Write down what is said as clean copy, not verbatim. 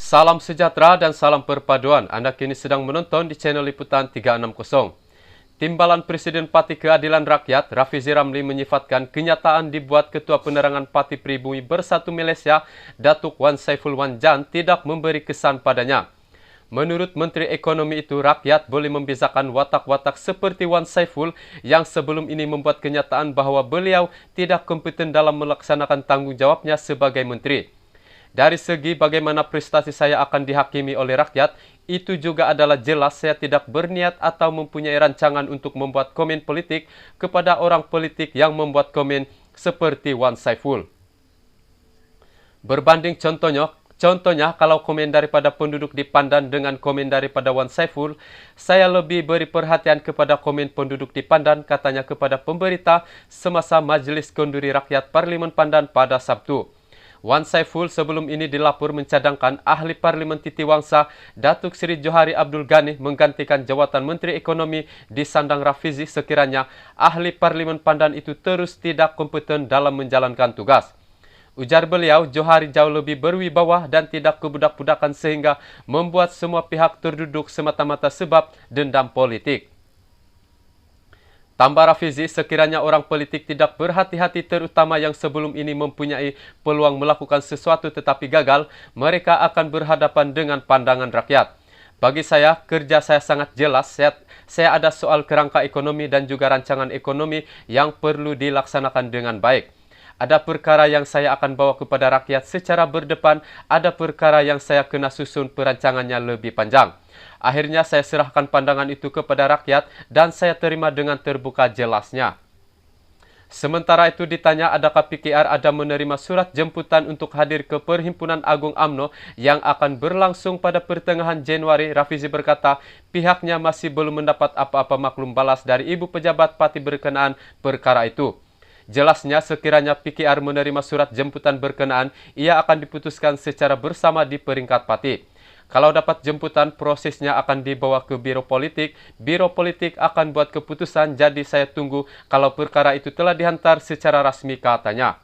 Salam sejahtera dan salam perpaduan. Anda kini sedang menonton di channel Liputan 360. Timbalan Presiden Parti Keadilan Rakyat, Rafizi Ramli menyifatkan kenyataan dibuat Ketua Penerangan Parti Pribumi Bersatu Malaysia, Datuk Wan Saiful Wan Jan tidak memberi kesan padanya. Menurut Menteri Ekonomi itu, rakyat boleh membezakan watak-watak seperti Wan Saiful yang sebelum ini membuat kenyataan bahawa beliau tidak kompeten dalam melaksanakan tanggungjawabnya sebagai menteri. Dari segi bagaimana prestasi saya akan dihakimi oleh rakyat, itu juga adalah jelas saya tidak berniat atau mempunyai rancangan untuk membuat komen politik kepada orang politik yang membuat komen seperti Wan Saiful. Berbanding contohnya kalau komen daripada penduduk di Pandan dengan komen daripada Wan Saiful, saya lebih beri perhatian kepada komen penduduk di Pandan, katanya kepada pemberita semasa Majlis Kenduri Rakyat Parlimen Pandan pada Sabtu. Wan Saiful sebelum ini dilapor mencadangkan ahli Parlimen Titiwangsa Datuk Seri Johari Abdul Ghani menggantikan jawatan Menteri Ekonomi di sandang Rafizi sekiranya ahli Parlimen Pandan itu terus tidak kompeten dalam menjalankan tugas. Ujar beliau, Johari jauh lebih berwibawa dan tidak kebudak-budakan sehingga membuat semua pihak terduduk semata-mata sebab dendam politik. Tambah Rafizi, sekiranya orang politik tidak berhati-hati terutama yang sebelum ini mempunyai peluang melakukan sesuatu tetapi gagal, mereka akan berhadapan dengan pandangan rakyat. Bagi saya, kerja saya sangat jelas. Saya ada soal kerangka ekonomi dan juga rancangan ekonomi yang perlu dilaksanakan dengan baik. Ada perkara yang saya akan bawa kepada rakyat secara berdepan, ada perkara yang saya kena susun perancangannya lebih panjang. Akhirnya saya serahkan pandangan itu kepada rakyat dan saya terima dengan terbuka, jelasnya. Sementara itu ditanya adakah PKR ada menerima surat jemputan untuk hadir ke Perhimpunan Agung UMNO yang akan berlangsung pada pertengahan Januari, Rafizi berkata pihaknya masih belum mendapat apa-apa maklum balas dari ibu pejabat parti berkenaan perkara itu. Jelasnya sekiranya PKR menerima surat jemputan berkenaan, ia akan diputuskan secara bersama di peringkat parti. Kalau dapat jemputan, prosesnya akan dibawa ke Biro Politik. Biro Politik akan buat keputusan, jadi saya tunggu kalau perkara itu telah dihantar secara rasmi, katanya.